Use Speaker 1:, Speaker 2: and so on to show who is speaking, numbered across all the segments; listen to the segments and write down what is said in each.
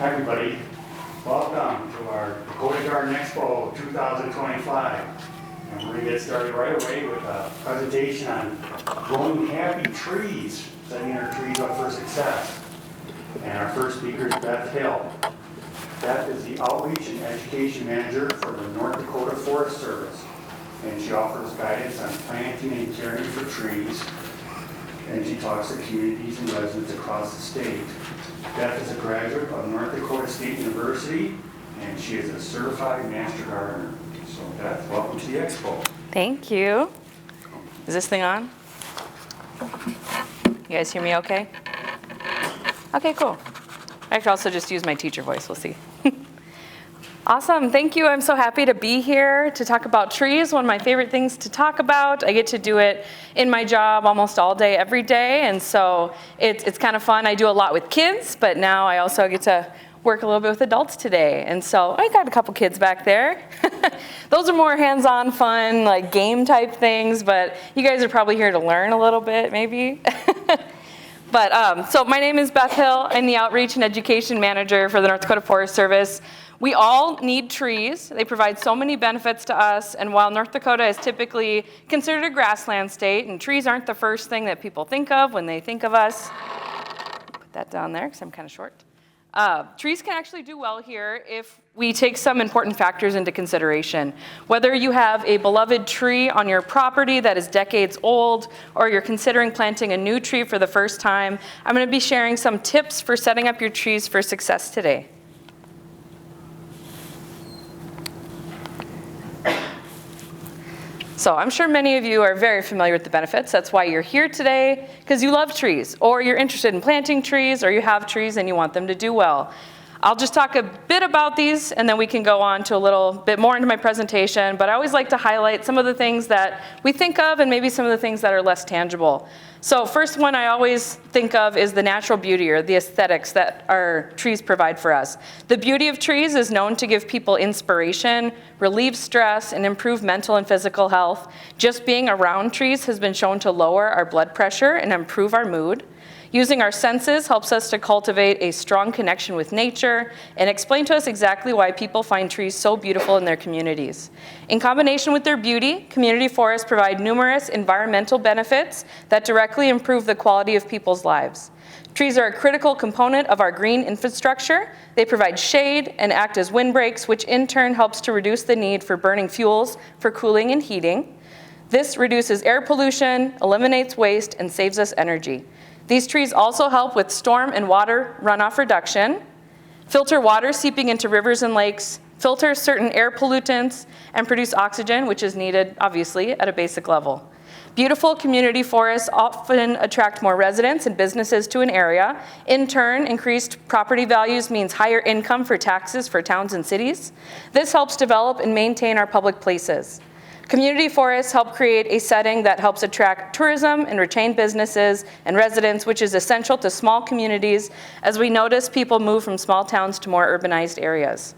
Speaker 1: Hi everybody, welcome to our Dakota Garden Expo 2025. And we're going to get started right away with a presentation on growing happy trees, setting our trees up for success. And our first speaker is Beth Hill. Beth is the Outreach and Education Manager for the North Dakota Forest Service. And she offers guidance on planting and caring for trees. And she talks to communities and residents across the state. Beth is a graduate of North Dakota State University, and she is a certified master gardener. So Beth, welcome to the expo.
Speaker 2: Thank you. Is this thing on? You guys hear me okay? Okay, cool. I could also just use my teacher voice, we'll see. Awesome, thank you. I'm so happy to be here to talk about trees, one of my favorite things to talk about. I get to do it in my job almost all day, every day, and so it's kind of fun. I do a lot with kids, but now I also get to work a little bit with adults today. And so I got a couple kids back there. Those are more hands-on fun, like game type things, but you guys are probably here to learn a little bit, maybe. But so my name is Beth Hill. I'm the Outreach and Education Manager for the North Dakota Forest Service. We all need trees. They provide so many benefits to us, and while North Dakota is typically considered a grassland state, and trees aren't the first thing that people think of when they think of us, put that down there because I'm kind of short. Trees can actually do well here if we take some important factors into consideration. Whether you have a beloved tree on your property that is decades old, or you're considering planting a new tree for the first time, I'm going to be sharing some tips for setting up your trees for success today. So I'm sure many of you are very familiar with the benefits. That's why you're here today, because you love trees, or you're interested in planting trees, or you have trees and you want them to do well. I'll just talk a bit about these, and then we can go on to a little bit more into my presentation, but I always like to highlight some of the things that we think of and maybe some of the things that are less tangible. So first one I always think of is the natural beauty, or the aesthetics that our trees provide for us. The beauty of trees is known to give people inspiration, relieve stress, and improve mental and physical health. Just being around trees has been shown to lower our blood pressure and improve our mood. Using our senses helps us to cultivate a strong connection with nature and explain to us exactly why people find trees so beautiful in their communities. In combination with their beauty, community forests provide numerous environmental benefits that directly improve the quality of people's lives. Trees are a critical component of our green infrastructure. They provide shade and act as windbreaks, which in turn helps to reduce the need for burning fuels for cooling and heating. This reduces air pollution, eliminates waste, and saves us energy. These trees also help with storm and water runoff reduction, filter water seeping into rivers and lakes, filter certain air pollutants, and produce oxygen, which is needed, obviously, at a basic level. Beautiful community forests often attract more residents and businesses to an area. In turn, increased property values means higher income for taxes for towns and cities. This helps develop and maintain our public places. Community forests help create a setting that helps attract tourism and retain businesses and residents, which is essential to small communities as we notice people move from small towns to more urbanized areas.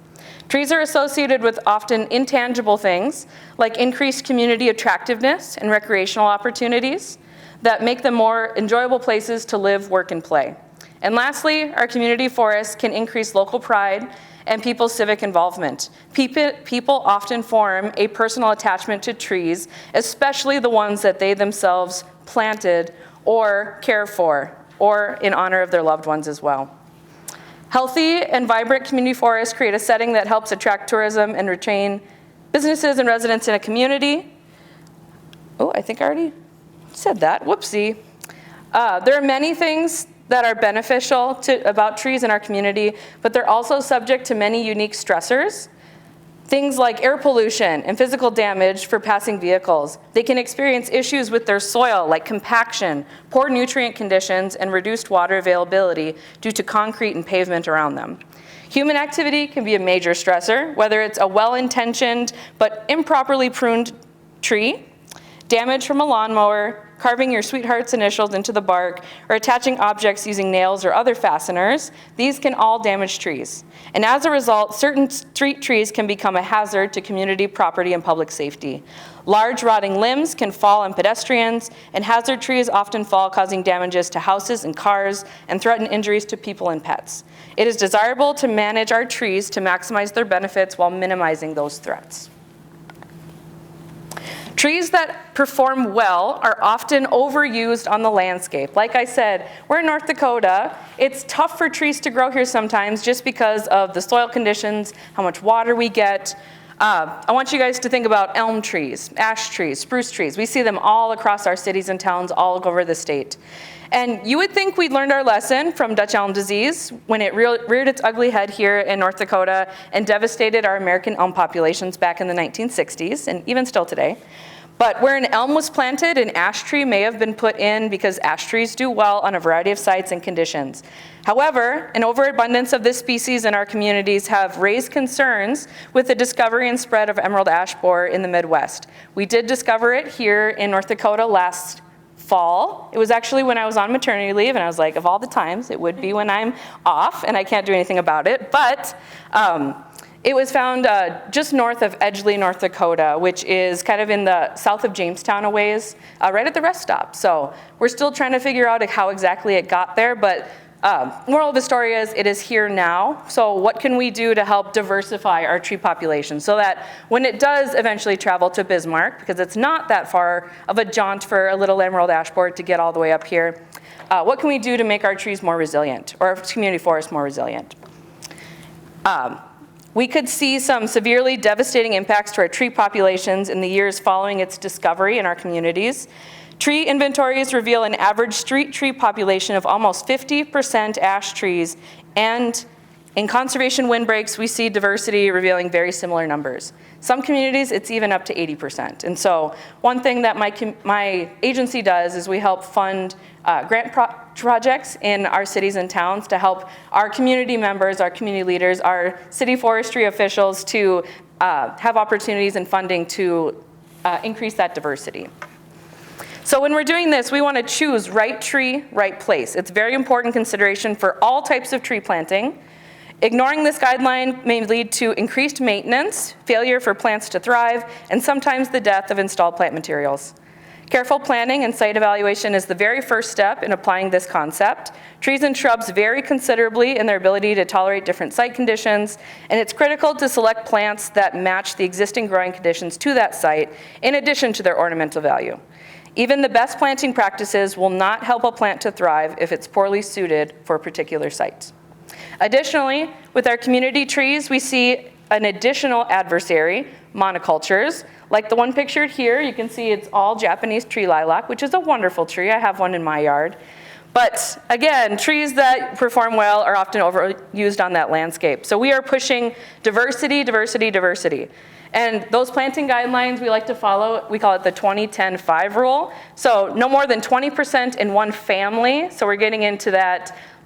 Speaker 2: Trees are associated with often intangible things like increased community attractiveness and recreational opportunities that make them more enjoyable places to live, work, and play. And lastly, our community forests can increase local pride and people's civic involvement. People often form a personal attachment to trees, especially the ones that they themselves planted or care for, or in honor of their loved ones as well. Healthy and vibrant community forests create a setting that helps attract tourism and retain businesses and residents in a community. Oh, I think I already said that, whoopsie. There are many things that are beneficial about trees in our community, but they're also subject to many unique stressors. Things like air pollution and physical damage for passing vehicles. They can experience issues with their soil like compaction, poor nutrient conditions, and reduced water availability due to concrete and pavement around them. Human activity can be a major stressor, whether it's a well-intentioned but improperly pruned tree, damage from a lawnmower, carving your sweetheart's initials into the bark, or attaching objects using nails or other fasteners, these can all damage trees. And as a result, certain street trees can become a hazard to community property and public safety. Large rotting limbs can fall on pedestrians, and hazard trees often fall, causing damages to houses and cars and threaten injuries to people and pets. It is desirable to manage our trees to maximize their benefits while minimizing those threats. Trees that perform well are often overused on the landscape. Like I said, we're in North Dakota. It's tough for trees to grow here sometimes just because of the soil conditions, how much water we get. I want you guys to think about elm trees, ash trees, spruce trees. We see them all across our cities and towns all over the state. And you would think we'd learned our lesson from Dutch elm disease when it reared its ugly head here in North Dakota and devastated our American elm populations back in the 1960s, and even still today. But where an elm was planted, an ash tree may have been put in because ash trees do well on a variety of sites and conditions. However, an overabundance of this species in our communities have raised concerns with the discovery and spread of emerald ash borer in the Midwest. We did discover it here in North Dakota last fall. It was actually when I was on maternity leave, and I was like, of all the times, it would be when I'm off, and I can't do anything about it. But it was found just north of Edgeley, North Dakota, which is kind of in the south of Jamestown a ways, right at the rest stop. So we're still trying to figure out how exactly it got there, but moral of the story is it is here now. So what can we do to help diversify our tree population so that when it does eventually travel to Bismarck, because it's not that far of a jaunt for a little emerald ash borer to get all the way up here, what can we do to make our trees more resilient, or our community forests more resilient? We could see some severely devastating impacts to our tree populations in the years following its discovery in our communities. Tree inventories reveal an average street tree population of almost 50% ash trees, and in conservation windbreaks, we see diversity revealing very similar numbers. Some communities, it's even up to 80%. And so one thing that my agency does is we help fund grant projects in our cities and towns to help our community members, our community leaders, our city forestry officials to have opportunities and funding to increase that diversity. So when we're doing this, we want to choose right tree, right place. It's very important consideration for all types of tree planting. Ignoring this guideline may lead to increased maintenance, failure for plants to thrive, and sometimes the death of installed plant materials. Careful planning and site evaluation is the very first step in applying this concept. Trees and shrubs vary considerably in their ability to tolerate different site conditions, and it's critical to select plants that match the existing growing conditions to that site, in addition to their ornamental value. Even the best planting practices will not help a plant to thrive if it's poorly suited for a particular site. Additionally, with our community trees, we see an additional adversary, monocultures. Like the one pictured here, you can see it's all Japanese tree lilac, which is a wonderful tree. I have one in my yard. But again, trees that perform well are often overused on that landscape. So we are pushing diversity, diversity, diversity. And those planting guidelines we like to follow, we call it the 20-10-5 rule. So no more than 20% in one family. So we're getting into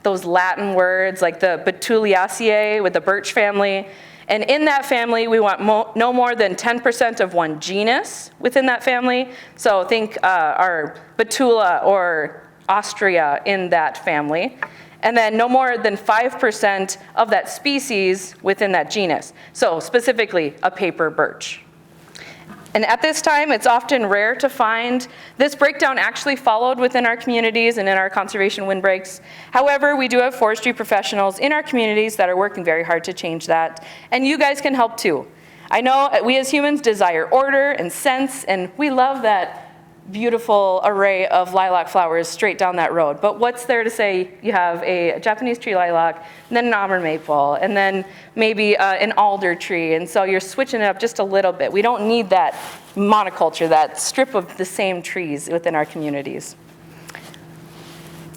Speaker 2: those Latin words like the Betuliaceae with the birch family. And in that family, we want no more than 10% of one genus within that family. So think our Betula or Austria in that family. And then no more than 5% of that species within that genus. So specifically, a paper birch. And at this time, it's often rare to find this breakdown actually followed within our communities and in our conservation windbreaks. However, we do have forestry professionals in our communities that are working very hard to change that, and you guys can help too. I know we as humans desire order and sense, and we love that beautiful array of lilac flowers straight down that road. But what's there to say you have a Japanese tree lilac, and then an auburn maple, and then maybe an alder tree, and so you're switching it up just a little bit. We don't need that monoculture, that strip of the same trees within our communities.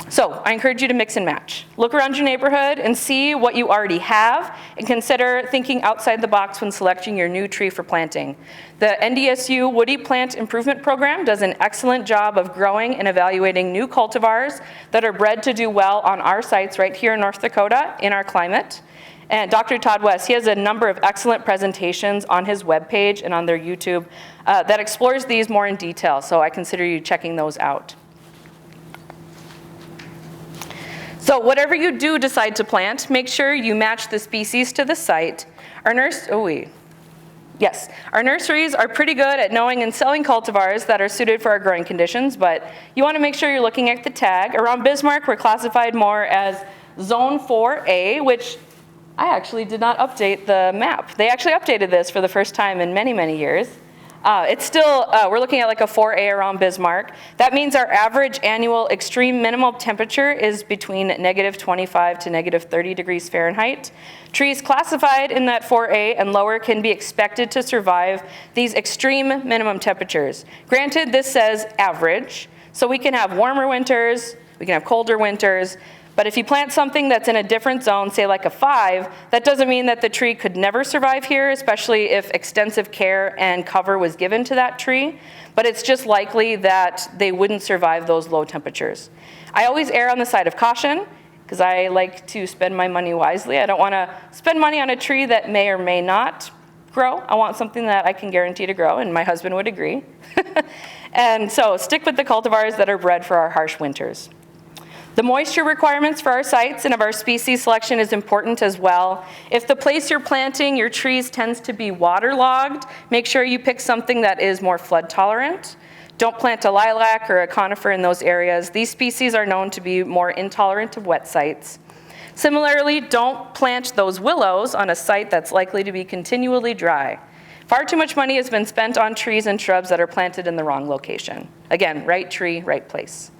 Speaker 2: So I encourage you to mix and match. Look around your neighborhood and see what you already have, and consider thinking outside the box when selecting your new tree for planting. The NDSU Woody Plant Improvement Program does an excellent job of growing and evaluating new cultivars that are bred to do well on our sites right here in North Dakota in our climate. And Dr. Todd West, he has a number of excellent presentations on his webpage and on their YouTube that explores these more in detail, so I consider you checking those out. So whatever you do decide to plant, make sure you match the species to the site. Our nurseries are pretty good at knowing and selling cultivars that are suited for our growing conditions, but you want to make sure you're looking at the tag. Around Bismarck, we're classified more as Zone 4A, which I actually did not update the map. They actually updated this for the first time in many, many years. It's still, we're looking at like a 4A around Bismarck. That means our average annual extreme minimum temperature is between -25 to -30 degrees Fahrenheit. Trees classified in that 4A and lower can be expected to survive these extreme minimum temperatures. Granted, this says average, so we can have warmer winters, we can have colder winters, but if you plant something that's in a different zone, say like a 5, that doesn't mean that the tree could never survive here, especially if extensive care and cover was given to that tree, but it's just likely that they wouldn't survive those low temperatures. I always err on the side of caution, because I like to spend my money wisely. I don't want to spend money on a tree that may or may not grow. I want something that I can guarantee to grow, and my husband would agree. And so stick with the cultivars that are bred for our harsh winters. The moisture requirements for our sites and of our species selection is important as well. If the place you're planting your trees tends to be waterlogged, make sure you pick something that is more flood tolerant. Don't plant a lilac or a conifer in those areas. These species are known to be more intolerant of wet sites. Similarly, don't plant those willows on a site that's likely to be continually dry. Far too much money has been spent on trees and shrubs that are planted in the wrong location. Again, right tree, right place.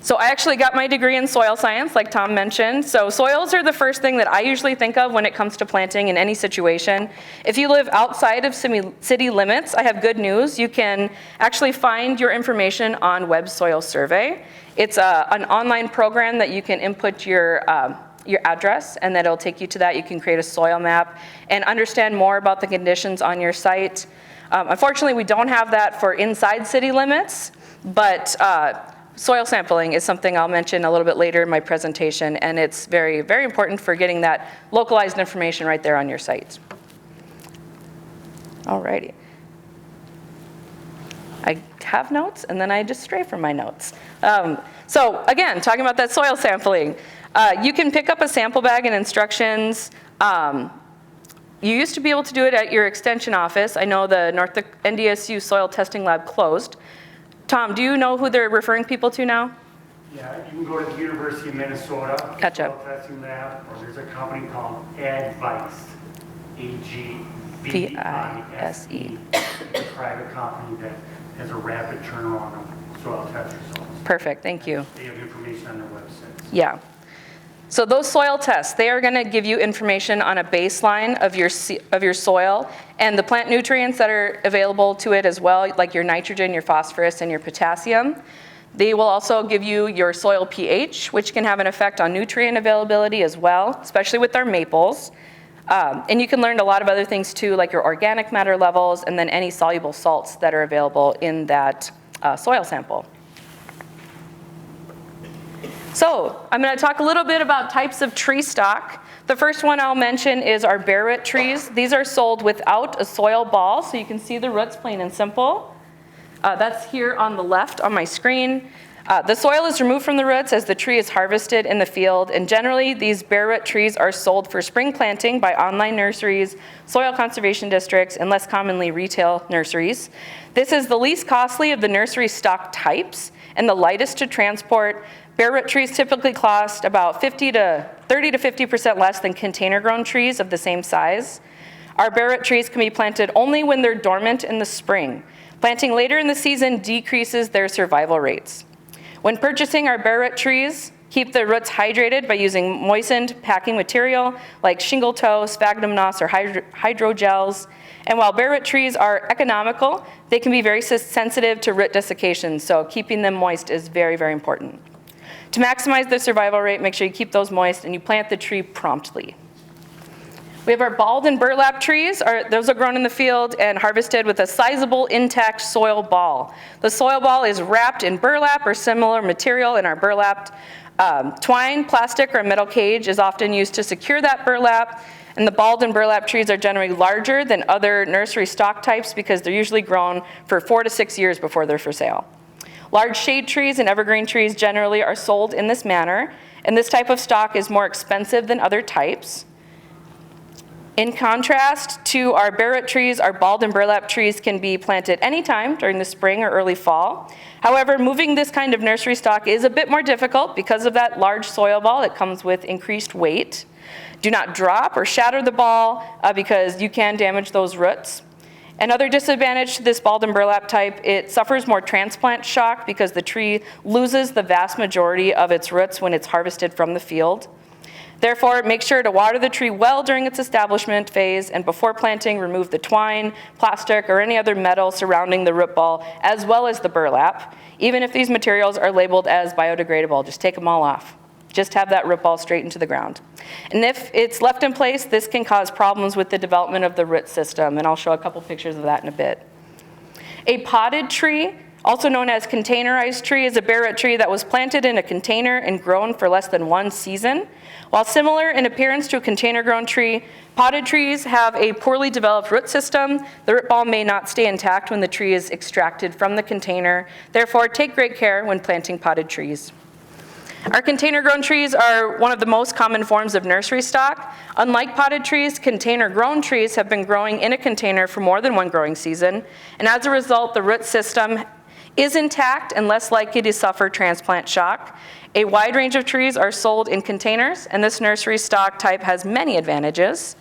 Speaker 2: So I actually got my degree in soil science, like Tom mentioned. So soils are the first thing that I usually think of when it comes to planting in any situation. If you live outside of city limits, I have good news. You can actually find your information on Web Soil Survey. It's an online program that you can input your address, and then it'll take you to that. You can create a soil map and understand more about the conditions on your site. Unfortunately, we don't have that for inside city limits, but soil sampling is something I'll mention a little bit later in my presentation, and it's very, very important for getting that localized information right there on your site. Alrighty. I have notes, and then I just stray from my notes. So again, talking about that soil sampling, you can pick up a sample bag and instructions. You used to be able to do it at your extension office. I know the North NDSU soil testing lab closed. Tom, do you know who they're referring people to now?
Speaker 1: Yeah, you can go to the University of Minnesota.
Speaker 2: Gotcha.
Speaker 1: Soil testing lab, or there's a company called Advice, AGVISE. It's a private company that has a rapid turnaround of soil test results.
Speaker 2: Perfect, thank you.
Speaker 1: They have information on their website.
Speaker 2: Yeah. So those soil tests, they are going to give you information on a baseline of your soil and the plant nutrients that are available to it as well, like your nitrogen, your phosphorus, and your potassium. They will also give you your soil pH, which can have an effect on nutrient availability as well, especially with our maples. And you can learn a lot of other things too, like your organic matter levels and then any soluble salts that are available in that soil sample. So I'm going to talk a little bit about types of tree stock. The first one I'll mention is our bare root trees. These are sold without a soil ball, so you can see the roots plain and simple. That's here on the left on my screen. The soil is removed from the roots as the tree is harvested in the field, and generally these bare root trees are sold for spring planting by online nurseries, soil conservation districts, and less commonly retail nurseries. This is the least costly of the nursery stock types and the lightest to transport. Bare root trees typically cost about 30 to 50% less than container grown trees of the same size. Our bare root trees can be planted only when they're dormant in the spring. Planting later in the season decreases their survival rates. When purchasing our bare root trees, keep the roots hydrated by using moistened packing material like shingle tow, sphagnum moss, or hydrogels. And while bare root trees are economical, they can be very sensitive to root desiccation, so keeping them moist is very, very important. To maximize the survival rate, make sure you keep those moist and you plant the tree promptly. We have our balled and burlap trees. Those are grown in the field and harvested with a sizable intact soil ball. The soil ball is wrapped in burlap or similar material in our burlap. Twine, plastic, or metal cage is often used to secure that burlap, and the balled and burlap trees are generally larger than other nursery stock types because they're usually grown for 4 to 6 years before they're for sale. Large shade trees and evergreen trees generally are sold in this manner, and this type of stock is more expensive than other types. In contrast to our Barrett trees, our balled and burlap trees can be planted anytime during the spring or early fall. However, moving this kind of nursery stock is a bit more difficult because of that large soil ball that comes with increased weight. Do not drop or shatter the ball because you can damage those roots. Another disadvantage to this balled and burlap type, it suffers more transplant shock because the tree loses the vast majority of its roots when it's harvested from the field. Therefore, make sure to water the tree well during its establishment phase, and before planting, remove the twine, plastic, or any other metal surrounding the root ball, as well as the burlap. Even if these materials are labeled as biodegradable, just take them all off. Just have that root ball straight into the ground. And if it's left in place, this can cause problems with the development of the root system, and I'll show a couple pictures of that in a bit. A potted tree, also known as containerized tree, is a Barrett tree that was planted in a container and grown for less than 1 season. While similar in appearance to a container-grown tree, potted trees have a poorly developed root system. The root ball may not stay intact when the tree is extracted from the container. Therefore, take great care when planting potted trees. Our container-grown trees are one of the most common forms of nursery stock. Unlike potted trees, container-grown trees have been growing in a container for more than 1 growing season, and as a result, the root system is intact and less likely to suffer transplant shock. A wide range of trees are sold in containers, and this nursery stock type has many advantages.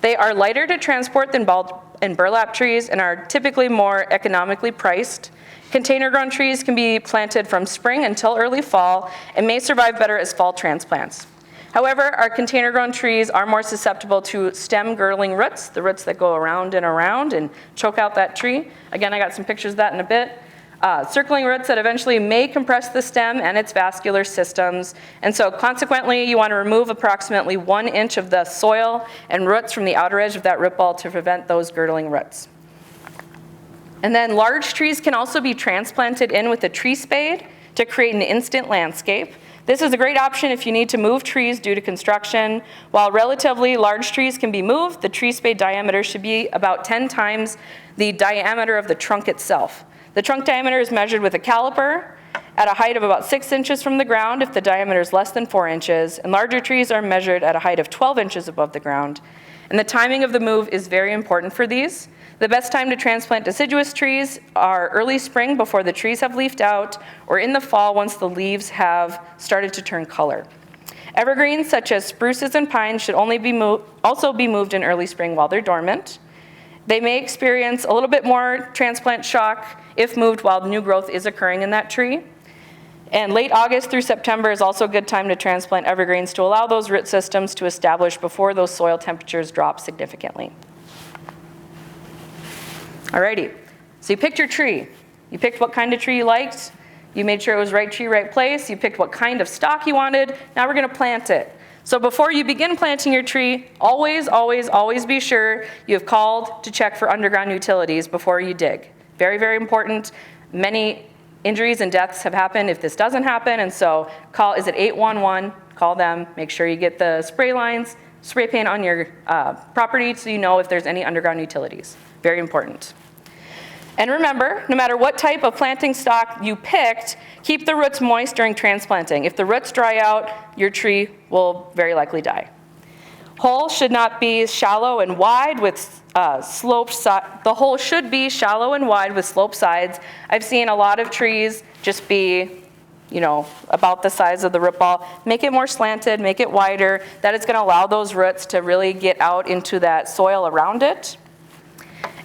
Speaker 2: They are lighter to transport than balled and burlap trees and are typically more economically priced. Container-grown trees can be planted from spring until early fall and may survive better as fall transplants. However, our container-grown trees are more susceptible to stem girdling roots, the roots that go around and choke out that tree. Again, I got some pictures of that in a bit. Circling roots that eventually may compress the stem and its vascular systems. And so consequently, you want to remove approximately 1 inch of the soil and roots from the outer edge of that root ball to prevent those girdling roots. And then large trees can also be transplanted in with a tree spade to create an instant landscape. This is a great option if you need to move trees due to construction. While relatively large trees can be moved, the tree spade diameter should be about 10 times the diameter of the trunk itself. The trunk diameter is measured with a caliper at a height of about 6 inches from the ground if the diameter is less than 4 inches, and larger trees are measured at a height of 12 inches above the ground. And the timing of the move is very important for these. The best time to transplant deciduous trees are early spring before the trees have leafed out, or in the fall once the leaves have started to turn color. Evergreens such as spruces and pines should also be moved in early spring while they're dormant. They may experience a little bit more transplant shock if moved while new growth is occurring in that tree. And late August through September is also a good time to transplant evergreens to allow those root systems to establish before those soil temperatures drop significantly. Alrighty, so you picked your tree. You picked what kind of tree you liked. You made sure it was right tree, right place. You picked what kind of stock you wanted. Now we're gonna plant it. So before you begin planting your tree, always, always, always be sure you have called to check for underground utilities before you dig. Very, very important. Many injuries and deaths have happened if this doesn't happen, and so is it 811? Call them, make sure you get the spray lines, spray paint on your property so you know if there's any underground utilities. Very important. And remember, no matter what type of planting stock you picked, keep the roots moist during transplanting. If the roots dry out, your tree will very likely die. Hole should not be shallow and wide with sloped sides. The hole should be shallow and wide with sloped sides. I've seen a lot of trees just be, about the size of the root ball. Make it more slanted, make it wider. That is going to allow those roots to really get out into that soil around it.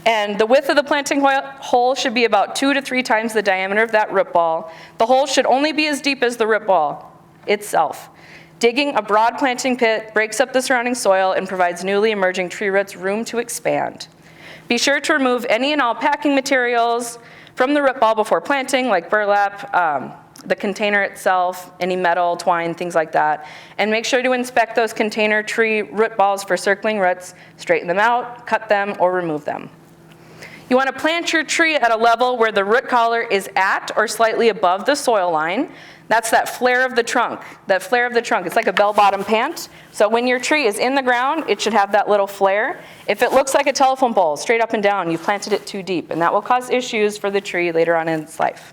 Speaker 2: And the width of the planting hole should be about 2 to 3 times the diameter of that root ball. The hole should only be as deep as the root ball itself. Digging a broad planting pit breaks up the surrounding soil and provides newly emerging tree roots room to expand. Be sure to remove any and all packing materials from the root ball before planting, like burlap, the container itself, any metal, twine, things like that. And make sure to inspect those container tree root balls for circling roots, straighten them out, cut them, or remove them. You want to plant your tree at a level where the root collar is at or slightly above the soil line. That's that flare of the trunk, It's like a bell-bottom pant. So when your tree is in the ground, it should have that little flare. If it looks like a telephone pole, straight up and down, you've planted it too deep, and that will cause issues for the tree later on in its life.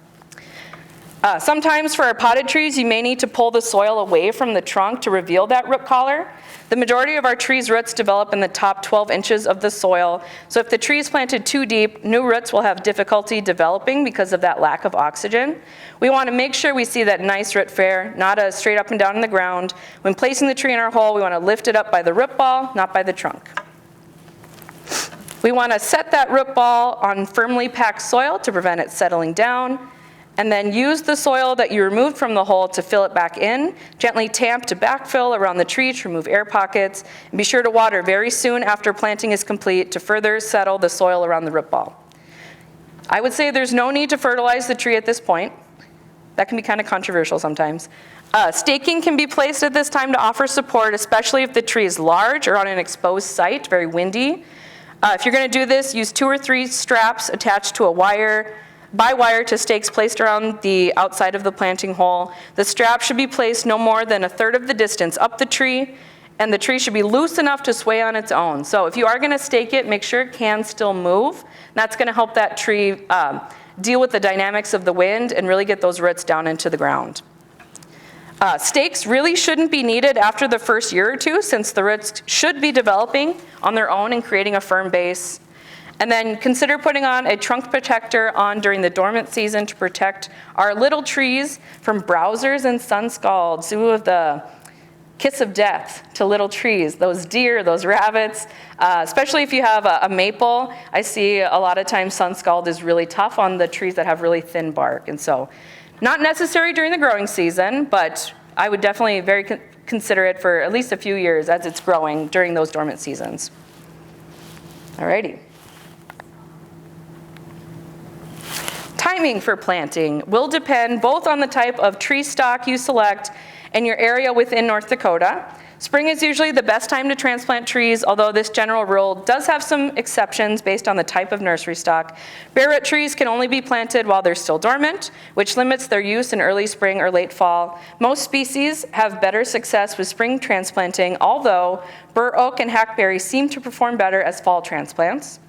Speaker 2: Sometimes for our potted trees, you may need to pull the soil away from the trunk to reveal that root collar. The majority of our trees' roots develop in the top 12 inches of the soil, so if the tree is planted too deep, new roots will have difficulty developing because of that lack of oxygen. We want to make sure we see that nice root flare, not a straight up and down in the ground. When placing the tree in our hole, we want to lift it up by the root ball, not by the trunk. We want to set that root ball on firmly packed soil to prevent it settling down, and then use the soil that you removed from the hole to fill it back in. Gently tamp to backfill around the tree to remove air pockets, and be sure to water very soon after planting is complete to further settle the soil around the root ball. I would say there's no need to fertilize the tree at this point. That can be kind of controversial sometimes. Staking can be placed at this time to offer support, especially if the tree is large or on an exposed site, very windy. If you're going to do this, use 2 or 3 straps attached to a wire, by wire to stakes placed around the outside of the planting hole. The strap should be placed no more than 1/3 of the distance up the tree, and the tree should be loose enough to sway on its own. So if you are going to stake it, make sure it can still move. That's going to help that tree deal with the dynamics of the wind and really get those roots down into the ground. Stakes really shouldn't be needed after the first year or two, since the roots should be developing on their own and creating a firm base. And then consider putting on a trunk protector on during the dormant season to protect our little trees from browsers and sun scalds. Ooh, the kiss of death to little trees, those deer, those rabbits, especially if you have a maple. I see a lot of times sun scald is really tough on the trees that have really thin bark. And so not necessary during the growing season, but I would definitely consider it for at least a few years as it's growing during those dormant seasons. Alrighty. Timing for planting will depend both on the type of tree stock you select and your area within North Dakota. Spring is usually the best time to transplant trees, although this general rule does have some exceptions based on the type of nursery stock. Bare root trees can only be planted while they're still dormant, which limits their use in early spring or late fall. Most species have better success with spring transplanting, although bur oak and hackberry seem to perform better as fall transplants.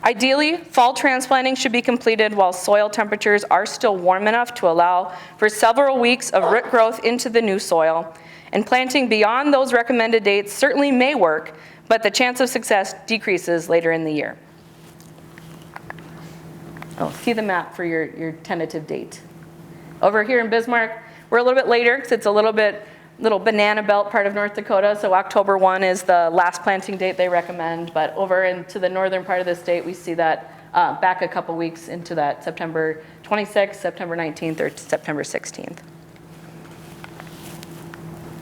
Speaker 2: Ideally, fall transplanting should be completed while soil temperatures are still warm enough to allow for several weeks of root growth into the new soil. And planting beyond those recommended dates certainly may work, but the chance of success decreases later in the year. Oh, see the map for your tentative date. Over here in Bismarck, we're a little bit later because it's a little banana belt part of North Dakota, so October 1 is the last planting date they recommend, but over into the northern part of the state, we see that back a couple weeks into that September 26th, September 19th, or September 16th.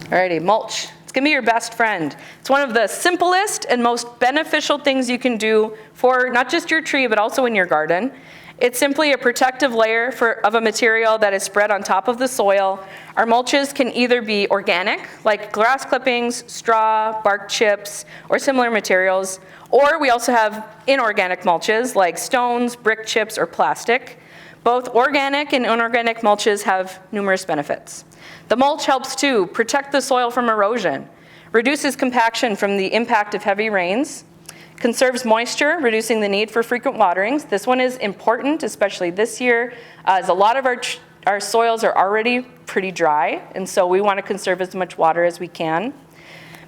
Speaker 2: Alrighty, mulch. It's gonna be your best friend. It's one of the simplest and most beneficial things you can do for not just your tree, but also in your garden. It's simply a protective layer of a material that is spread on top of the soil. Our mulches can either be organic, like grass clippings, straw, bark chips, or similar materials, or we also have inorganic mulches like stones, brick chips, or plastic. Both organic and inorganic mulches have numerous benefits. The mulch helps to protect the soil from erosion, reduces compaction from the impact of heavy rains, conserves moisture, reducing the need for frequent waterings. This one is important, especially this year, as a lot of our soils are already pretty dry, and so we want to conserve as much water as we can.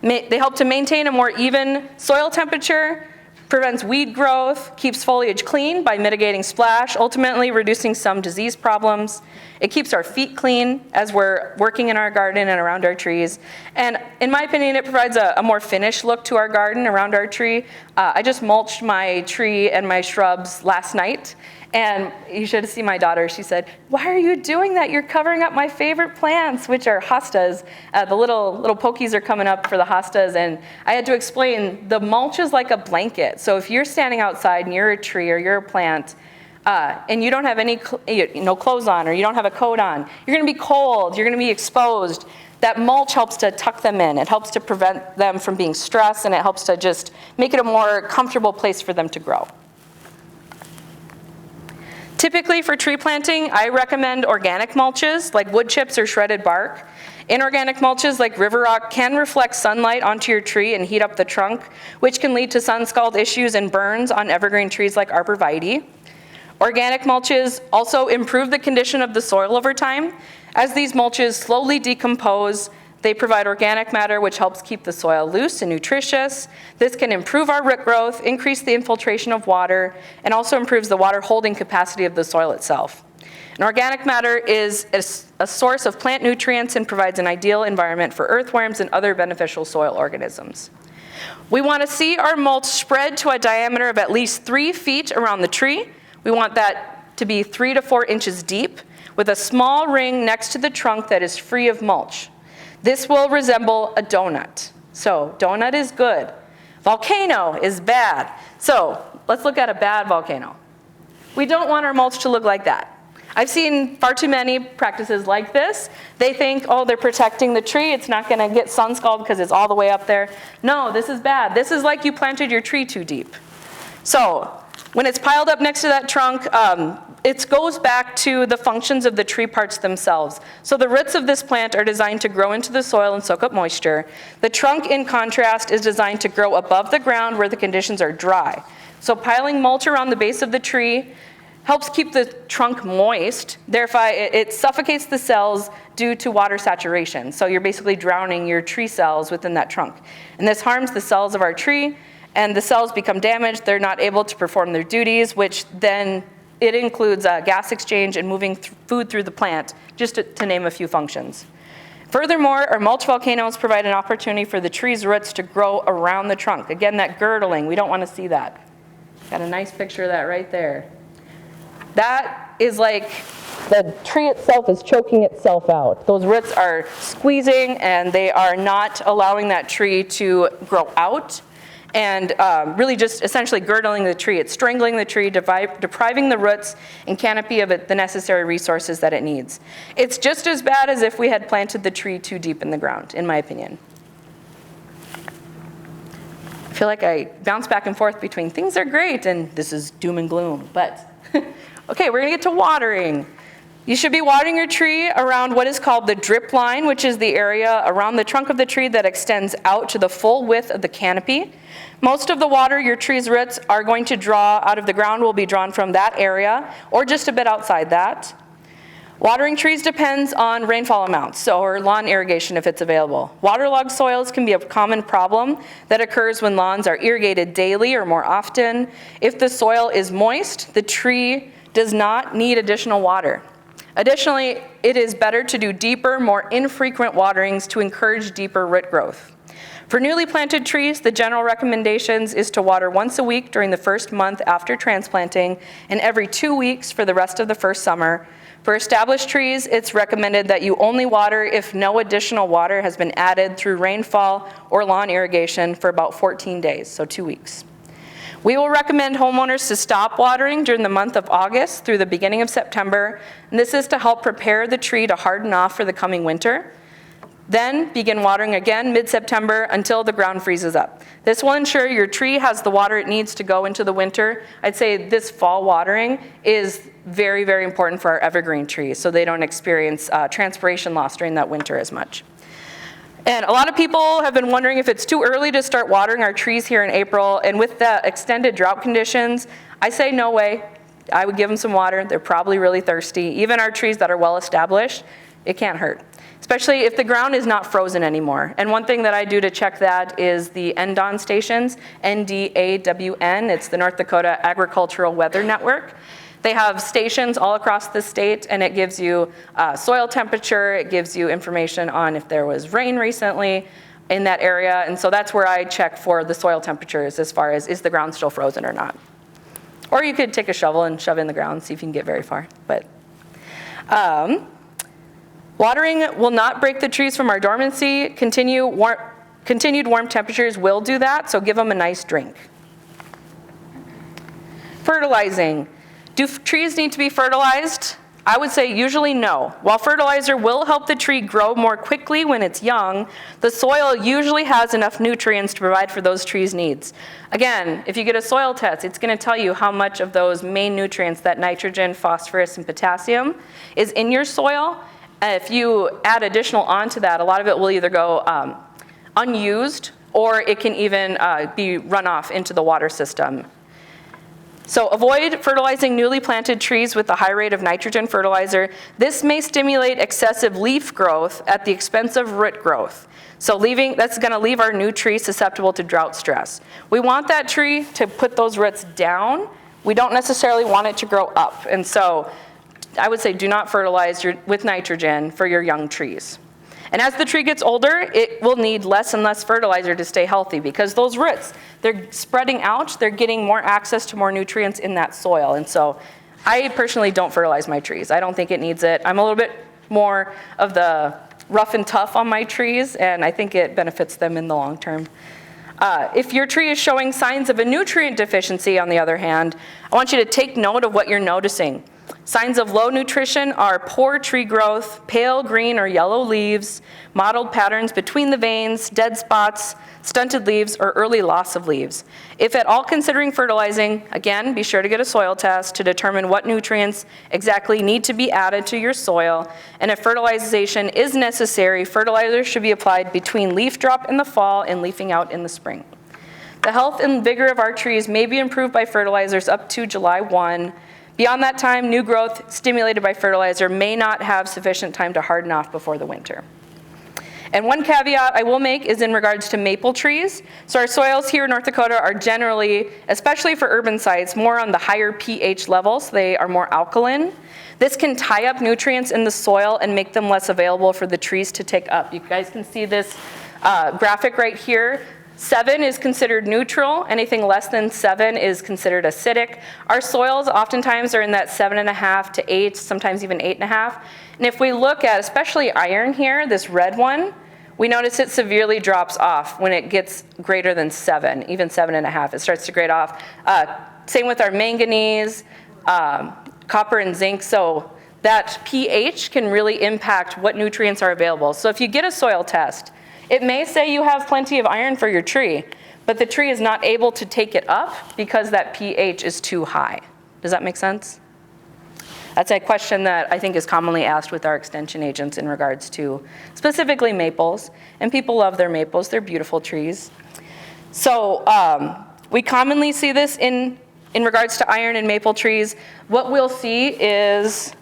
Speaker 2: They help to maintain a more even soil temperature, prevents weed growth, keeps foliage clean by mitigating splash, ultimately reducing some disease problems. It keeps our feet clean as we're working in our garden and around our trees. And in my opinion, it provides a more finished look to our garden around our tree. I just mulched my tree and my shrubs last night, and you should see my daughter. She said, "Why are you doing that? You're covering up my favorite plants," which are hostas. The little pokies are coming up for the hostas, and I had to explain the mulch is like a blanket. So if you're standing outside and you're a tree or you're a plant, and you don't have any clothes on, or you don't have a coat on, you're going to be cold, you're going to be exposed. That mulch helps to tuck them in. It helps to prevent them from being stressed, and it helps to just make it a more comfortable place for them to grow. Typically for tree planting, I recommend organic mulches like wood chips or shredded bark. Inorganic mulches like river rock can reflect sunlight onto your tree and heat up the trunk, which can lead to sun scald issues and burns on evergreen trees like arborvitae. Organic mulches also improve the condition of the soil over time. As these mulches slowly decompose, they provide organic matter which helps keep the soil loose and nutritious. This can improve our root growth, increase the infiltration of water, and also improves the water holding capacity of the soil itself. And organic matter is a source of plant nutrients and provides an ideal environment for earthworms and other beneficial soil organisms. We want to see our mulch spread to a diameter of at least 3 feet around the tree. We want that to be 3 to 4 inches deep with a small ring next to the trunk that is free of mulch. This will resemble a donut. So donut is good. Volcano is bad. So let's look at a bad volcano. We don't want our mulch to look like that. I've seen far too many practices like this. They think, oh, they're protecting the tree. It's not going to get sun scald because it's all the way up there. No, this is bad. This is like you planted your tree too deep. So when it's piled up next to that trunk, it goes back to the functions of the tree parts themselves. So the roots of this plant are designed to grow into the soil and soak up moisture. The trunk, in contrast, is designed to grow above the ground where the conditions are dry. So piling mulch around the base of the tree helps keep the trunk moist. Therefore, it suffocates the cells due to water saturation. So you're basically drowning your tree cells within that trunk. And this harms the cells of our tree, and the cells become damaged. They're not able to perform their duties, which then it includes gas exchange and moving food through the plant, just to name a few functions. Furthermore, our mulch volcanoes provide an opportunity for the tree's roots to grow around the trunk. Again, that girdling, we don't want to see that. Got a nice picture of that right there. That is like the tree itself is choking itself out. Those roots are squeezing and they are not allowing that tree to grow out, and really just essentially girdling the tree. It's strangling the tree, depriving the roots and canopy of the necessary resources that it needs. It's just as bad as if we had planted the tree too deep in the ground, in my opinion. I feel like I bounce back and forth between things are great and this is doom and gloom, but okay, we're gonna get to watering. You should be watering your tree around what is called the drip line, which is the area around the trunk of the tree that extends out to the full width of the canopy. Most of the water your tree's roots are going to draw out of the ground will be drawn from that area or just a bit outside that. Watering trees depends on rainfall amounts, or lawn irrigation if it's available. Waterlogged soils can be a common problem that occurs when lawns are irrigated daily or more often. If the soil is moist, the tree does not need additional water. Additionally, it is better to do deeper, more infrequent waterings to encourage deeper root growth. For newly planted trees, the general recommendations is to water once a week during the first month after transplanting and every 2 weeks for the rest of the first summer. For established trees, it's recommended that you only water if no additional water has been added through rainfall or lawn irrigation for about 14 days, so 2 weeks. We will recommend homeowners to stop watering during the month of August through the beginning of September, and this is to help prepare the tree to harden off for the coming winter. Then begin watering again mid-September until the ground freezes up. This will ensure your tree has the water it needs to go into the winter. I'd say this fall watering is very, very important for our evergreen trees so they don't experience transpiration loss during that winter as much. And a lot of people have been wondering if it's too early to start watering our trees here in April, and with the extended drought conditions, I say no way. I would give them some water. They're probably really thirsty. Even our trees that are well established, it can't hurt. Especially if the ground is not frozen anymore. And one thing that I do to check that is the NDAWN stations, NDAWN, it's the North Dakota Agricultural Weather Network. They have stations all across the state, and it gives you soil temperature, it gives you information on if there was rain recently in that area, and so that's where I check for the soil temperatures as far as is the ground still frozen or not. Or you could take a shovel and shove it in the ground, see if you can get very far. But watering will not break the trees from our dormancy. Continued warm temperatures will do that, so give them a nice drink. Fertilizing. Do trees need to be fertilized? I would say usually no. While fertilizer will help the tree grow more quickly when it's young, the soil usually has enough nutrients to provide for those trees' needs. Again, if you get a soil test, it's going to tell you how much of those main nutrients, that nitrogen, phosphorus, and potassium, is in your soil. And if you add additional onto that, a lot of it will either go unused, or it can even be run off into the water system. So avoid fertilizing newly planted trees with a high rate of nitrogen fertilizer. This may stimulate excessive leaf growth at the expense of root growth. So that's going to leave our new tree susceptible to drought stress. We want that tree to put those roots down. We don't necessarily want it to grow up. And so I would say do not fertilize with nitrogen for your young trees. And as the tree gets older, it will need less and less fertilizer to stay healthy, because those roots, they're spreading out, they're getting more access to more nutrients in that soil. And so I personally don't fertilize my trees. I don't think it needs it. I'm a little bit more of the rough and tough on my trees, and I think it benefits them in the long term. If your tree is showing signs of a nutrient deficiency, on the other hand, I want you to take note of what you're noticing. Signs of low nutrition are poor tree growth, pale green or yellow leaves, mottled patterns between the veins, dead spots, stunted leaves, or early loss of leaves. If at all considering fertilizing, again, be sure to get a soil test to determine what nutrients exactly need to be added to your soil. And if fertilization is necessary, fertilizer should be applied between leaf drop in the fall and leafing out in the spring. The health and vigor of our trees may be improved by fertilizers up to July 1. Beyond that time, new growth stimulated by fertilizer may not have sufficient time to harden off before the winter. And one caveat I will make is in regards to maple trees. So our soils here in North Dakota are generally, especially for urban sites, more on the higher pH levels. They are more alkaline. This can tie up nutrients in the soil and make them less available for the trees to take up. You guys can see this graphic right here. 7 is considered neutral. Anything less than 7 is considered acidic. Our soils oftentimes are in that 7.5 to 8, sometimes even 8.5. And if we look at especially iron here, this red one, we notice it severely drops off when it gets greater than 7, even 7.5. It starts to grade off. Same with our manganese, copper and zinc. So that pH can really impact what nutrients are available. So if you get a soil test, it may say you have plenty of iron for your tree, but the tree is not able to take it up because that pH is too high. Does that make sense? That's a question that I think is commonly asked with our extension agents in regards to specifically maples. And people love their maples. They're beautiful trees. So we commonly see this in regards to iron and maple trees. What we'll see is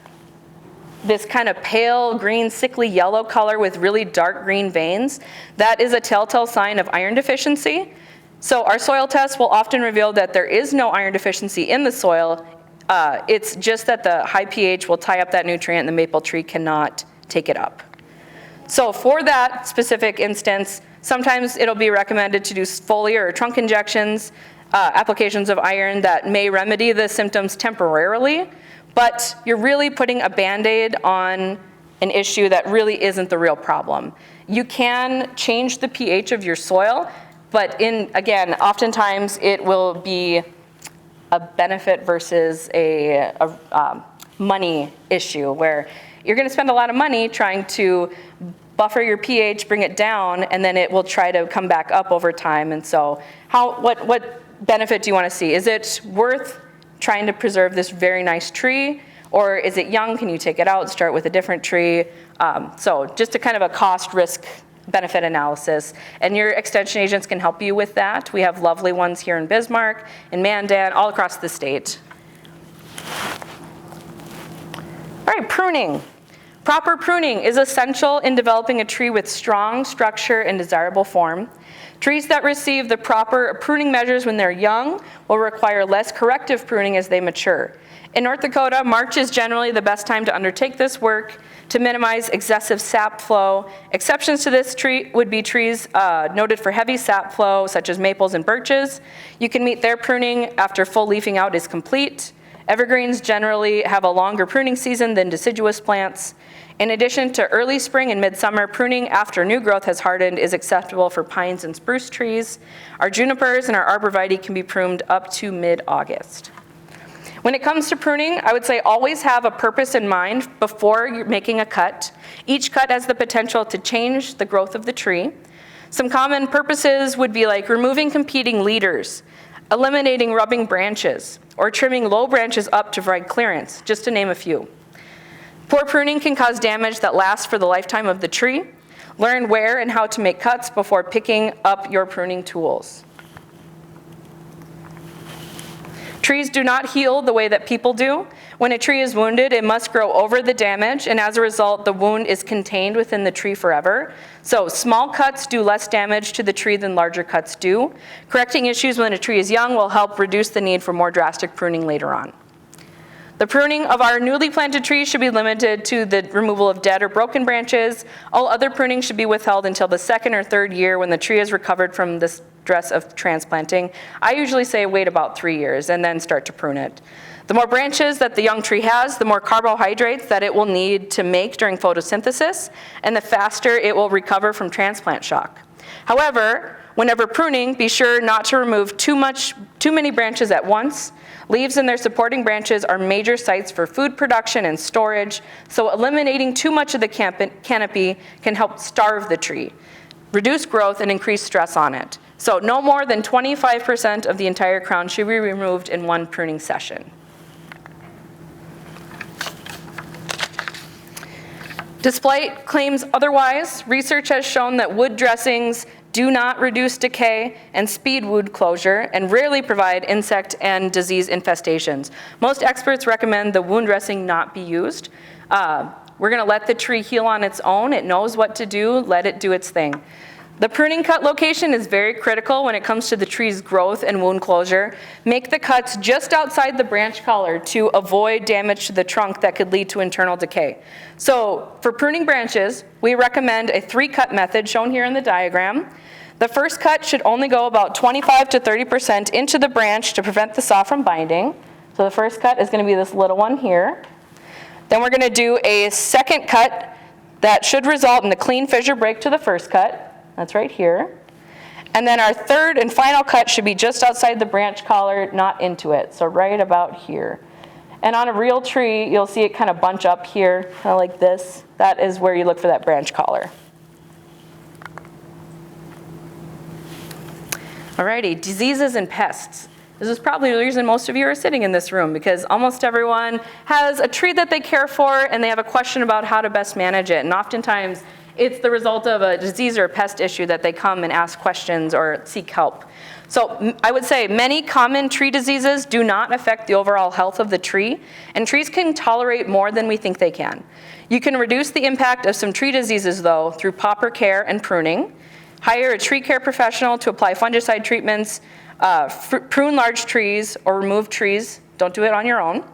Speaker 2: this kind of pale green, sickly yellow color with really dark green veins. That is a telltale sign of iron deficiency. So our soil tests will often reveal that there is no iron deficiency in the soil. It's just that the high pH will tie up that nutrient and the maple tree cannot take it up. So for that specific instance, sometimes it'll be recommended to do foliar or trunk injections, applications of iron that may remedy the symptoms temporarily. But you're really putting a Band-Aid on an issue that really isn't the real problem. You can change the pH of your soil, but again, oftentimes it will be a benefit versus a money issue, where you're going to spend a lot of money trying to buffer your pH, bring it down, and then it will try to come back up over time. And so what benefit do you want to see? Is it worth trying to preserve this very nice tree, or is it young? Can you take it out, start with a different tree? So just a kind of a cost risk benefit analysis, and your extension agents can help you with that. We have lovely ones here in Bismarck, in Mandan, all across the state. All right, pruning. Proper pruning is essential in developing a tree with strong structure and desirable form. Trees that receive the proper pruning measures when they're young will require less corrective pruning as they mature. In North Dakota, March is generally the best time to undertake this work to minimize excessive sap flow. Exceptions to this tree would be trees noted for heavy sap flow, such as maples and birches. You can meet their pruning after full leafing out is complete. Evergreens generally have a longer pruning season than deciduous plants. In addition to early spring and midsummer, pruning after new growth has hardened is acceptable for pines and spruce trees. Our junipers and our arborvitae can be pruned up to mid-August. When it comes to pruning, I would say always have a purpose in mind before you're making a cut. Each cut has the potential to change the growth of the tree. Some common purposes would be like removing competing leaders, eliminating rubbing branches, or trimming low branches up to provide clearance, just to name a few. Poor pruning can cause damage that lasts for the lifetime of the tree. Learn where and how to make cuts before picking up your pruning tools. Trees do not heal the way that people do. When a tree is wounded, it must grow over the damage, and as a result, the wound is contained within the tree forever. So small cuts do less damage to the tree than larger cuts do. Correcting issues when a tree is young will help reduce the need for more drastic pruning later on. The pruning of our newly planted trees should be limited to the removal of dead or broken branches. All other pruning should be withheld until the second or third year when the tree is recovered from the stress of transplanting. I usually say wait about 3 years and then start to prune it. The more branches that the young tree has, the more carbohydrates that it will need to make during photosynthesis, and the faster it will recover from transplant shock. However, whenever pruning, be sure not to remove too many branches at once. Leaves and their supporting branches are major sites for food production and storage, so eliminating too much of the canopy can help starve the tree, reduce growth, and increase stress on it. So no more than 25% of the entire crown should be removed in one pruning session. Despite claims otherwise, research has shown that wood dressings do not reduce decay and speed wood closure, and rarely provide insect and disease infestations. Most experts recommend the wound dressing not be used. We're gonna let the tree heal on its own. It knows what to do, let it do its thing. The pruning cut location is very critical when it comes to the tree's growth and wound closure. Make the cuts just outside the branch collar to avoid damage to the trunk that could lead to internal decay. So for pruning branches, we recommend a 3-cut method shown here in the diagram. The first cut should only go about 25 to 30% into the branch to prevent the saw from binding. So the first cut is going to be this little one here. Then we're going to do a second cut that should result in a clean fissure break to the first cut. That's right here. And then our third and final cut should be just outside the branch collar, not into it. So right about here. And on a real tree, you'll see it kind of bunch up here, kind of like this. That is where you look for that branch collar. Alrighty, diseases and pests. This is probably the reason most of you are sitting in this room, because almost everyone has a tree that they care for and they have a question about how to best manage it. And oftentimes it's the result of a disease or a pest issue that they come and ask questions or seek help. So I would say many common tree diseases do not affect the overall health of the tree, and trees can tolerate more than we think they can. You can reduce the impact of some tree diseases though through proper care and pruning. Hire a tree care professional to apply fungicide treatments, prune large trees or remove trees. Don't do it on your own.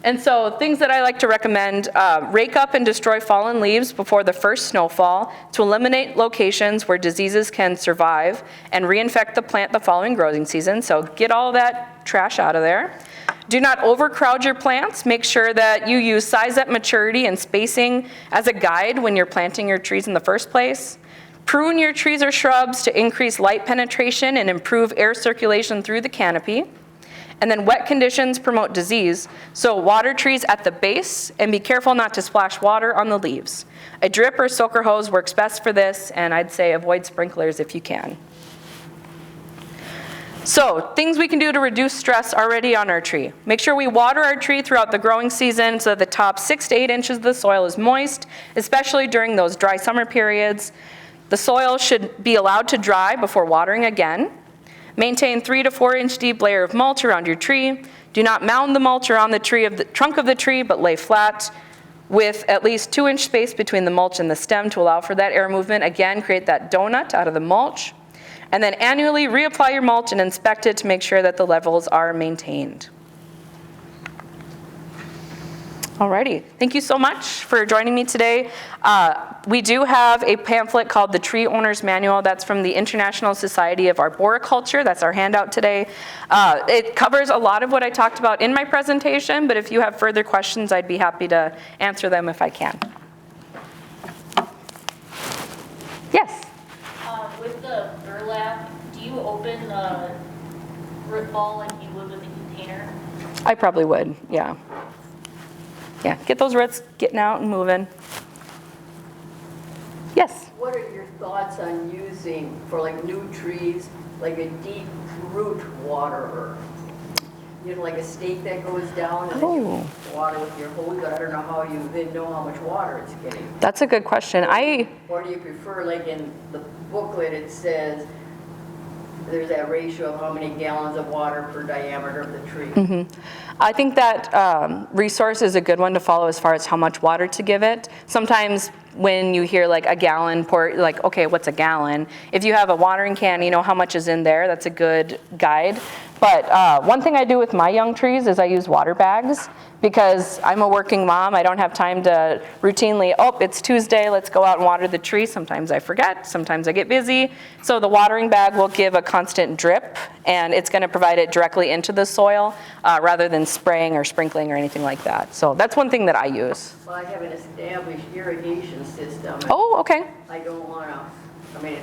Speaker 2: And so things that I like to recommend, rake up and destroy fallen leaves before the first snowfall to eliminate locations where diseases can survive and reinfect the plant the following growing season. So get all that trash out of there. Do not overcrowd your plants. Make sure that you use size at maturity and spacing as a guide when you're planting your trees in the first place. Prune your trees or shrubs to increase light penetration and improve air circulation through the canopy. And then wet conditions promote disease, so water trees at the base and be careful not to splash water on the leaves. A drip or soaker hose works best for this, and I'd say avoid sprinklers if you can. So things we can do to reduce stress already on our tree. Make sure we water our tree throughout the growing season so that the top 6 to 8 inches of the soil is moist, especially during those dry summer periods. The soil should be allowed to dry before watering again. Maintain 3 to 4 inch deep layer of mulch around your tree. Do not mound the mulch around the trunk of the tree, but lay flat with at least 2 inch space between the mulch and the stem to allow for that air movement. Again, create that donut out of the mulch. And then annually reapply your mulch and inspect it to make sure that the levels are maintained. Alrighty, thank you so much for joining me today. We do have a pamphlet called the Tree Owner's Manual. That's from the International Society of Arboriculture. That's our handout today. It covers a lot of what I talked about in my presentation, but if you have further questions, I'd be happy to answer them if I can. Yes?
Speaker 3: With the burlap, do you open the root ball like you would with a container?
Speaker 2: I probably would, yeah. Yeah, get those roots getting out and moving. Yes?
Speaker 3: What are your thoughts on using, for like new trees, like a deep root waterer? You know, like a stake that goes down and then you
Speaker 2: Oh.
Speaker 3: water with your hose, but I don't know how you then know how much water it's getting.
Speaker 2: That's a good question.
Speaker 3: Or do you prefer, like in the booklet, it says there's that ratio of how many gallons of water per diameter of the tree?
Speaker 2: I think that resource is a good one to follow as far as how much water to give it. Sometimes when you hear like a gallon pour, like, okay, what's a gallon? If you have a watering can, you know how much is in there, that's a good guide. But one thing I do with my young trees is I use water bags because I'm a working mom. I don't have time to routinely, oh, it's Tuesday, let's go out and water the tree. Sometimes I forget, sometimes I get busy. So the watering bag will give a constant drip and it's gonna provide it directly into the soil rather than spraying or sprinkling or anything like that. So that's one thing that I use.
Speaker 3: Well, I have an established irrigation system. and
Speaker 2: Oh, okay.
Speaker 3: I don't wanna, I mean,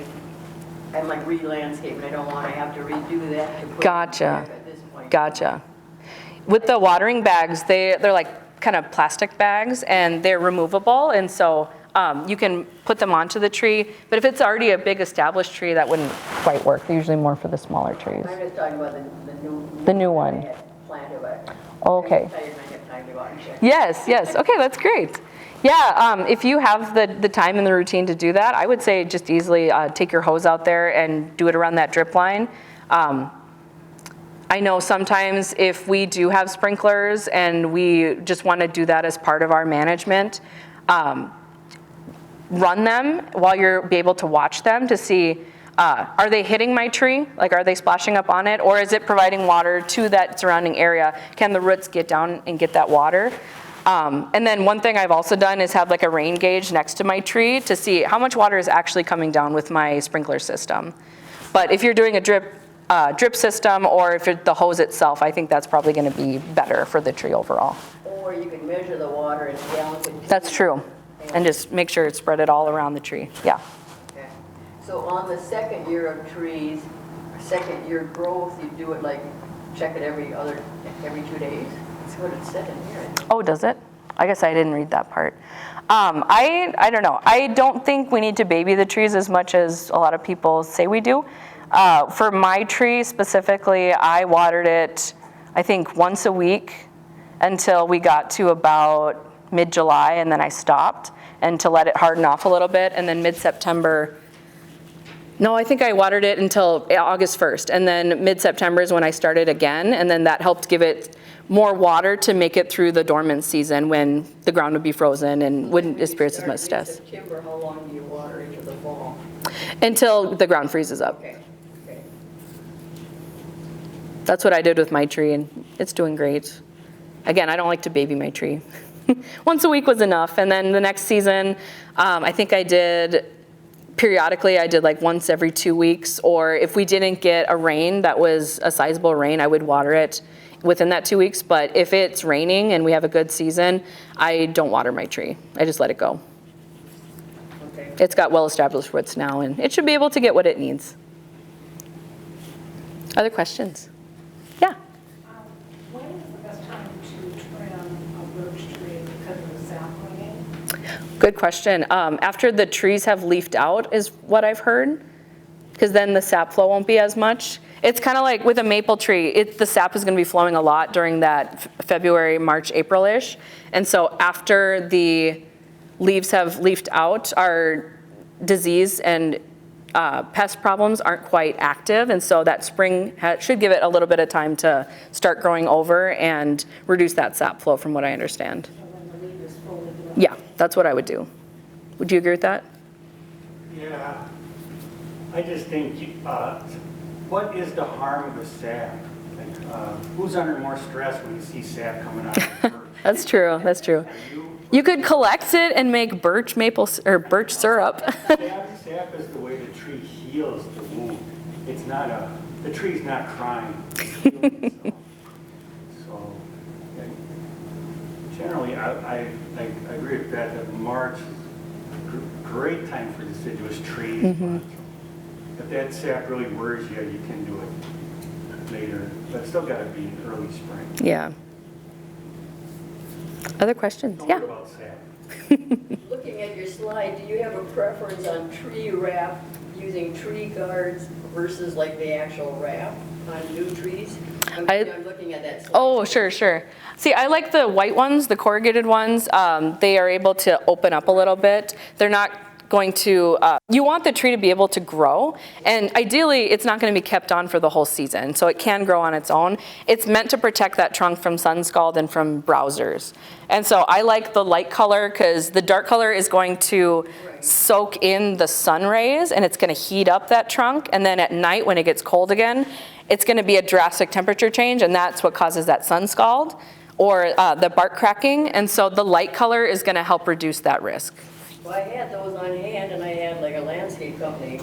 Speaker 3: I'm like re-landscaping, I don't wanna have to redo that to put it
Speaker 2: Gotcha.
Speaker 3: back at this point.
Speaker 2: Gotcha. With the watering bags, they're like kind of plastic bags and they're removable. And so you can put them onto the tree. But if it's already a big established tree, that wouldn't quite work. They're usually more for the smaller trees.
Speaker 3: I'm just talking about
Speaker 2: The new one.
Speaker 3: I had planted, but
Speaker 2: Okay.
Speaker 3: I'm tired and I have time to go out and check.
Speaker 2: Yes, yes. Okay, that's great. Yeah, if you have the time and the routine to do that, I would say just easily take your hose out there and do it around that drip line. I know sometimes if we do have sprinklers and we just want to do that as part of our management, run them while you're be able to watch them to see, are they hitting my tree? Like, are they splashing up on it? Or is it providing water to that surrounding area? Can the roots get down and get that water? And then one thing I've also done is have like a rain gauge next to my tree to see how much water is actually coming down with my sprinkler system. But if you're doing a drip system or if it's the hose itself, I think that's probably going to be better for the tree overall.
Speaker 3: Or you can measure the water in gallons.
Speaker 2: That's true. And just make sure it's spread it all around the tree. Yeah.
Speaker 3: Okay. So on the second year of trees, second year growth, you do it like, check it every 2 days? That's what it said in here.
Speaker 2: Oh, does it? I guess I didn't read that part. I don't know. I don't think we need to baby the trees as much as a lot of people say we do. For my tree specifically, I watered it, I think, once a week until we got to about mid-July, and then I stopped and to let it harden off a little bit, and then mid-September, no, I think I watered it until August 1st, and then mid-September is when I started again, and then that helped give it more water to make it through the dormant season when the ground would be frozen and wouldn't experience as much stress.
Speaker 3: September, how long do you water into the fall?
Speaker 2: Until the ground freezes up.
Speaker 3: Okay. Okay.
Speaker 2: That's what I did with my tree, and it's doing great. Again, I don't like to baby my tree. Once a week was enough, and then the next season, I think I did, periodically, I did like once every 2 weeks, or if we didn't get a rain that was a sizable rain, I would water it within that 2 weeks. But if it's raining and we have a good season, I don't water my tree. I just let it go.
Speaker 3: Okay.
Speaker 2: It's got well-established roots now, and it should be able to get what it needs. Other questions? Yeah.
Speaker 4: When is the best time to trim a birch tree because of the sapling?
Speaker 2: Good question. After the trees have leafed out is what I've heard, because then the sap flow won't be as much. It's kind of like with a maple tree, the sap is going to be flowing a lot during that February, March, April-ish. And so after the leaves have leafed out, our disease and pest problems aren't quite active. And so that spring should give it a little bit of time to start growing over and reduce that sap flow from what I understand.
Speaker 4: So when the leaf is fully developed?
Speaker 2: Yeah, that's what I would do. Would you agree with that?
Speaker 1: Yeah, I just think, what is the harm of the sap? Like, who's under more stress when you see sap coming out of the birch?
Speaker 2: That's true, that's true. You could collect it and make birch birch syrup.
Speaker 1: Sap is the way the tree heals the wound. It's not the tree's not crying. It's healing itself. So, yeah, generally, I agree with Beth that March is a great time for deciduous trees. If that sap really worries you, you can do it later, but it's still got to be early spring.
Speaker 2: Yeah. Other questions?
Speaker 1: Don't
Speaker 2: Yeah.
Speaker 1: worry about sap.
Speaker 3: Looking at your slide, do you have a preference on tree wrap using tree guards versus like the actual wrap on new trees? I'm looking at that slide.
Speaker 2: Oh, sure. See, I like the white ones, the corrugated ones. They are able to open up a little bit. They're not going to, you want the tree to be able to grow, and ideally it's not going to be kept on for the whole season, so it can grow on its own. It's meant to protect that trunk from sun scald and from browsers. And so I like the light color because the dark color is going to soak in the sun rays and it's going to heat up that trunk, and then at night when it gets cold again, it's going to be a drastic temperature change, and that's what causes that sun scald or the bark cracking. And so the light color is going to help reduce that risk.
Speaker 3: Well, I had those on hand, and I had like a landscape company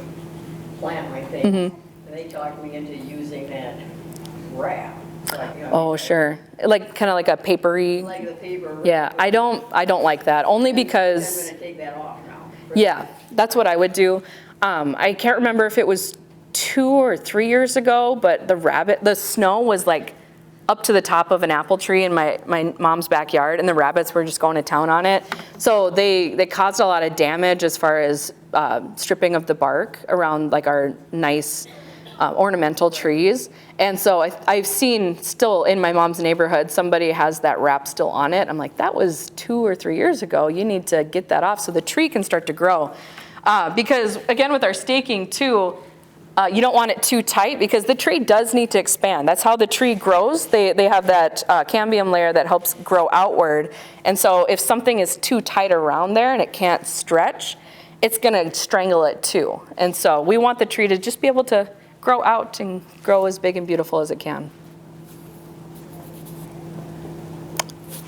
Speaker 3: plant my thing, and they talked me into using that wrap. So
Speaker 2: Oh, sure. Like, kind of like a papery.
Speaker 3: Like the paper wrap.
Speaker 2: Yeah, I don't like that, only
Speaker 3: I'm
Speaker 2: because,
Speaker 3: gonna take that off now.
Speaker 2: yeah, that's what I would do. I can't remember if it was 2 or 3 years ago, but the snow was like up to the top of an apple tree in my mom's backyard, and the rabbits were just going to town on it. So they caused a lot of damage as far as stripping of the bark around like our nice ornamental trees. And so I've seen still in my mom's neighborhood, somebody has that wrap still on it. I'm like, that was 2 or 3 years ago. You need to get that off so the tree can start to grow. Because again, with our staking too, you don't want it too tight because the tree does need to expand. That's how the tree grows. They have that cambium layer that helps grow outward. And so if something is too tight around there and it can't stretch, it's gonna strangle it too. And so we want the tree to just be able to grow out and grow as big and beautiful as it can.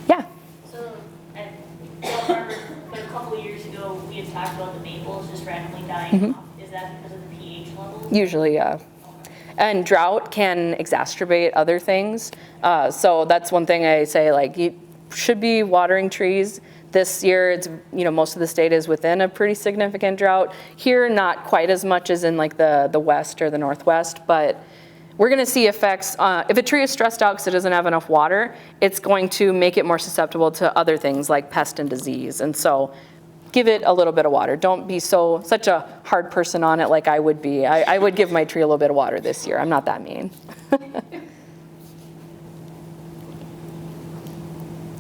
Speaker 2: Yeah.
Speaker 5: So, I don't remember, but a couple of years ago, we had talked about the maples just randomly dying off. Is that because of the pH level?
Speaker 2: Usually, yeah. And drought can exacerbate other things. So that's one thing I say, like, you should be watering trees. This year, it's, most of the state is within a pretty significant drought. Here, not quite as much as in like the west or the northwest, but we're gonna see effects. If a tree is stressed out because it doesn't have enough water, it's going to make it more susceptible to other things like pest and disease. And so give it a little bit of water. Don't be such a hard person on it like I would be. I would give my tree a little bit of water this year. I'm not that mean.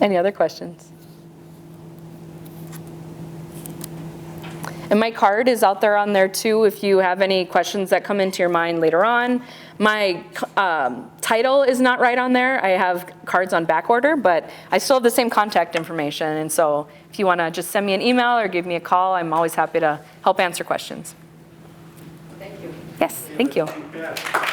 Speaker 2: Any other questions? And my card is out there on there too if you have any questions that come into your mind later on. My title is not right on there. I have cards on back order, but I still have the same contact information. And so if you want to just send me an email or give me a call, I'm always happy to help answer questions.
Speaker 3: Thank you.
Speaker 2: Yes, thank you.
Speaker 1: Yeah.